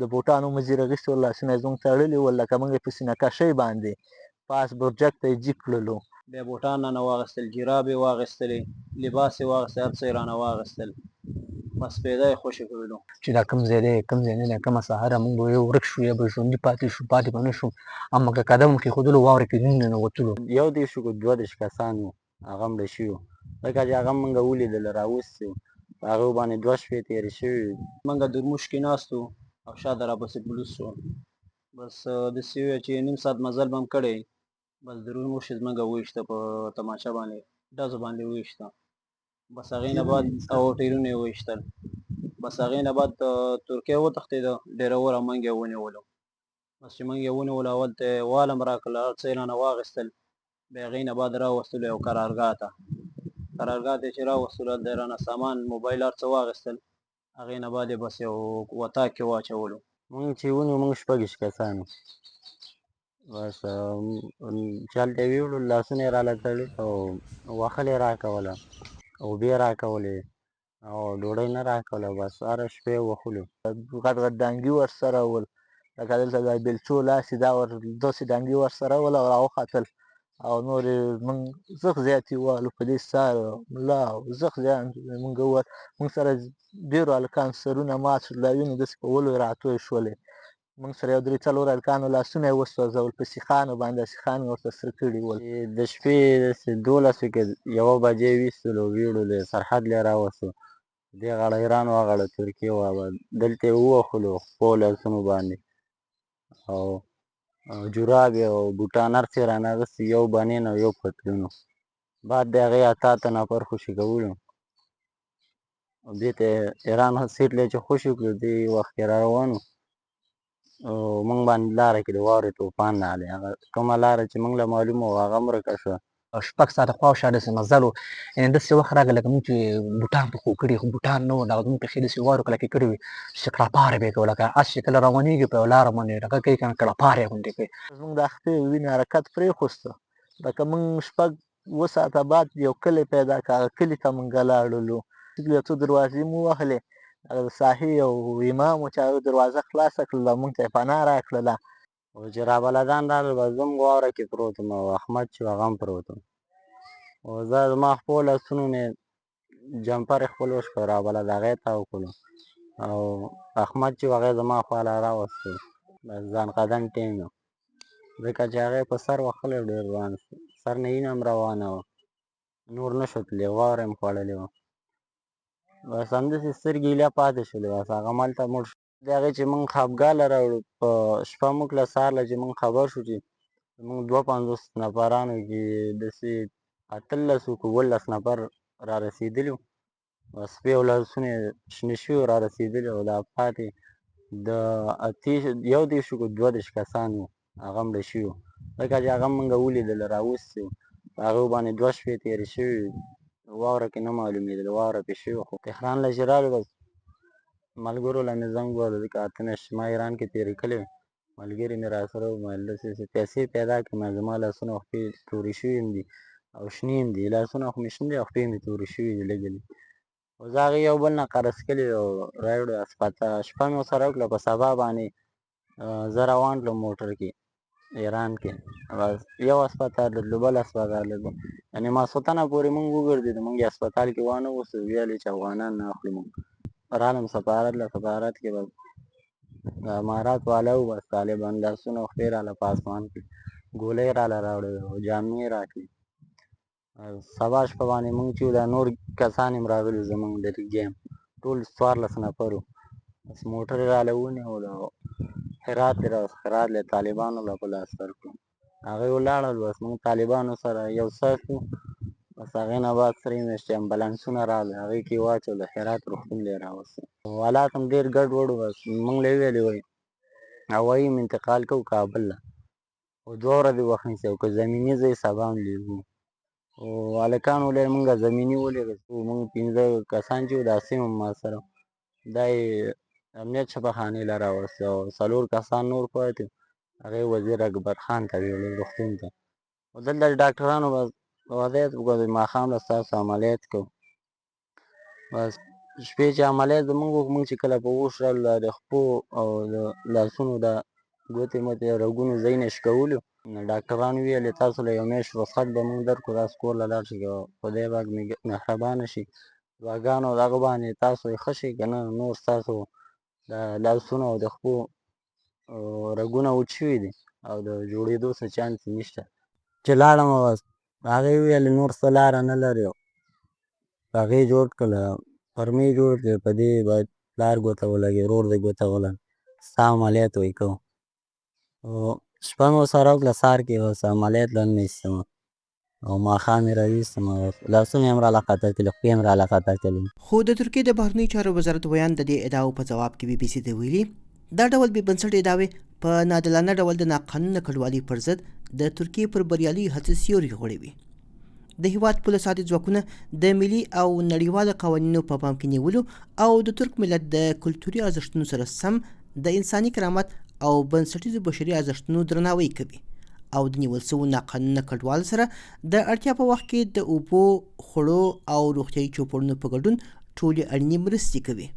د بوټانو مې ځیر اغوستي ول، لاسونه یې زموږ تړلي ول، لکه موږ یې په سینه کشۍ باندې پاس برجک ته یې جګ کړلو. بیا بوټان رانه واغېستل، جرابې واغېستلې، لباس یې واغېستی، هر څه یې رانه واغېستل. بس پیدا یې خوشې کړلو چې دا کوم ځای دی کوم ځای نه دی کومه سهاره موږ به یو ورک شو یا به ژوندي پاتې شو پاتې به نه شو اما که قدم کېښودلو واورې کې ننوتلو. یو دېرش که 22 کسان وو هغه مړه شوي وو ځکه چې هغه موږ ولیدل راوستي وو په هغې باندې 2 شپې تېرې شوي وي. موږ درموش کې ناست وو او شاته راپسې پولیس شو. بس داسې وویل چې نیم ساعت مزل به م کړی بس درموش یې زموږ وویشته په تماچه باندې ډزو باندې وویشته. بس هغې نه بعد او ټیرونه یې وویشتل. بس هغې نه بعد ترکیه وتښتېده ډریور او موږ یې ونیولو. بس چې موږ یې ونیولو اول ته یې والم راکړل هر څه یې رانه واخېستل. بیا هغې نه بعد راوستلو یو قرارګاه ته ته چې راوستلو هلته یې رانه سامان موبایل هر څه واخېستل. هغې نه بعد یې بس یو وطاق کې واچولو. موږ چې ونیو موږ 26 کسان وو. بس چې هلته یې ویوړو لاسونه یې راله تړلي او وښل یې راکوله اوبه یې راکولې او ډوډۍ نه راکوله. بس هره شپه یې وښلو. غټ غټ ډانګي ورسره ول، لکه دلته دا بېلچو لاس دا داسې ډانګي ورسره ول او راوختل او نور یې موږ زغ زیات یې ووهلو په دې سر ملا او زغ زیات موږ ووهل. موږ سره ډېرو هلکانو سرونه مات شول، دا وینې داسې په ولو یې راتوی شولې. موږ سره یو 3-4 هلکانو لاسونه یې وسوځول، په سیخانو باندې سیخان یې ورته سره کړي ول. د شپې داسې 12 کې 1 بجې ویستلو ویوړلو سرحد له راوستو دې غاړه ایران وه غاړه ترکیې وه دلته یې ووښلو خپلو لاسونو باندې او جرابې او بوټان هر څه یې رانه اخېستي یو بنین او یو پتلون و. بعد د هغې 8 نفر خوشي کولو او دې ته ایران سیټ له چې خوشي کړو دې وخت کې را روان وو او موږ باندې لاره کې د واورې طوفان راغلی. هغه کومه لاره چې موږ له معلومه وه هغه ورکه شوه. 6 ساعته خوا او شا داسې مزل و یعنې داسې وخت راغی لکه موږ چې بوټان پخو کړي خو بوټان نه وو دغه زموږ پښې داسې واورو کلکې کړې وي چې کړپاره به یې کوو لکه اس چې کله روانېږي په یوه لاره باندې دغه کوي که نه کړپاره یې غوندې کوي. زموږ د خپې وینې حرکت پرېښوسته لکه موږ 6 ساعته بعد یو کلی پیدا کړ، هغه کلي ته موږ لاړلو. یو څو دروازې مو ووهلې، هغه د ساحې یو امام و چې هغه دروازه خلاصه کړله موږ ته یې پناه راکړله. او چې رابلدان رالل بس زه هم واوره کې پروت وم او احمد چې و هغه هم پروت و او زه زما خپلو لاسونو مې جمپر یې خپل وشکړ رابلد هغه یې تاو کړلو او احمد چې و هغه یې زما خوا له راوستو بس ځان قدم ټینګ و ځکه چې هغه یې په سر وهلی ډېر روان شو. سر نه وینه هم روانه وه نور نه شو تللی واوره یې هم خوړلې وه. بس همداسې سترګې ایله پاتې شولې بس هغه هم هلته مړ شو. د هغې چې موږ خفګان له راوړو په شپه موږ له سهار له چې موږ خبر شو چې زموږ 52 نفرانو کې داسې 18 که 17 نفر را رسېدلي وو. بس سپي او لاسونه یې شنه شوي را رسېدلي او دا پاتې د 31 که 22 کسان وو هغه مړه شوي وو ځکه چې هغه موږ ولیدل راوستي وو په هغې باندې 2 شپې تېرې شوې وې واوره کې نه معلومېدل واوره پرې شوې خو تهران له چې رالو بس ملګرو له مې زنګ ووهلو ځکه 8 میاشتې ما ایران کې تېرې کړې وې. ملګري مې راسره وویل داسې داسې پیسې پیدا کړې زما لاسونه او خپې تورې شوي هم دي او شنې هم دي لاسونه خو مې شنه دي او خپې مې تورې شوي دي لږې لږې او زه هغې یو بل نه قرض کړي او را یې وړو شپه مې ورسره وکړه په سبا باندې زه روان کړم موټر کې ایران کې بس یو هسپتال راتلو بل هسپتال راتلو یعنې ماسخوتنه پورې موږ وګرځېدو موږ یې هسپتال کې وانه غوښتو ویل یې چې افغانان نه اخلو موږ رالم سفارت له سفارت کې بس د امارات والا و بس طالبان لاسونه او خپې راله په اسمان کې ګولۍ راله راوړې او جامې یې راکړې. سبا شپه باندې موږ چې دا نور کسان هم راغلي زموږ د ګیم ټول 14 نفر وو بس موټر یې راله ونیولو او هرات یې راوست هرات له طالبانو له په لاس ورکړو هغوی ولاړل بس موږ طالبانو سره یو ساعت وو بس هغې نه بعد 3 میاشتې امبولانسونه راغلل هغې کې یې واچول هرات روغتون له یې راوستو حالات هم ډېر ګډوډ وو بس موږ له یې ویلې وایي هوایي هم انتقال کوو کابل له او 2 ورځې وخت نیسي او که زمیني ځای سبا هم لېږو او هلکانو ویل موږ زمیني ولېږه موږ 15 کسان چې وو دا سیم هم ما سره دا یې امنیت شفاخانې له راوستې او 4 کسان نور پاتې وو هغې وزیر اکبر خان ته ویلو روغتون ته او دلته ډاکټرانو بس وضعیت وکړو ماښام له ستاسو عملیات کوو بس شپې چې عملیات زمونږ وکړ، مونږ چې کله په هوښ رالو د خپو او د لاسونو د ګوتې متې رګونو ځایونه شکولو، نو ډاکټرانو ویلې تاسو له یو میاشت رخصت به مونږ درکړو، تاسو کور له لاړ شئ. خدای پاک مهربانه شي دعاګانو دغه باندې تاسو یې ښه شئ که نه نور ستاسو د لاسونو او د خپو رګونه وچ شوي دي او د جوړېدو څه چانس یې نشته. چې لاړم بس هغې وویل نور څه لاره نه لرې، هغې جوړ کړله فرمې یې جوړ کړې په دې باید پلار ګوته ولګي ورور دې ګوته ولګي ستا عملیات وایي کوو. شپه مې ورسره وکړه سهار کې اوس عملیات لا نه ایستمه او ماښام یې راویستمه لاسونه یې هم راله خطا کړي خولې هم راله خطا کړي. خو د ترکیې د بهرنیو چارو وزارت ویان د دې ادعاو په ځواب کې BBC ته ویلي دا ډول بې بنسټه ادعاوې په ناعادلانه ډول د ناقانونه کډوالۍ پر ضد د ترکیې پر بریالي هڅې سیوری غوړوي. د هیواد پوله ساتي ځواکونه د ملي او نړیوالو قوانینو په پام کې نیولو او د ترک ملت د کلتوري ارزښتونو سره سم د انساني کرامت او بنسټیزو بشري ارزښتونو درناوی کوي او د نیول شوو ناقانونه کډوالو سره د اړتیا په وخت کې د اوبو، خوړو او روغتیایي چوپړونو په ګډون ټولې اړینې مرستې کوي.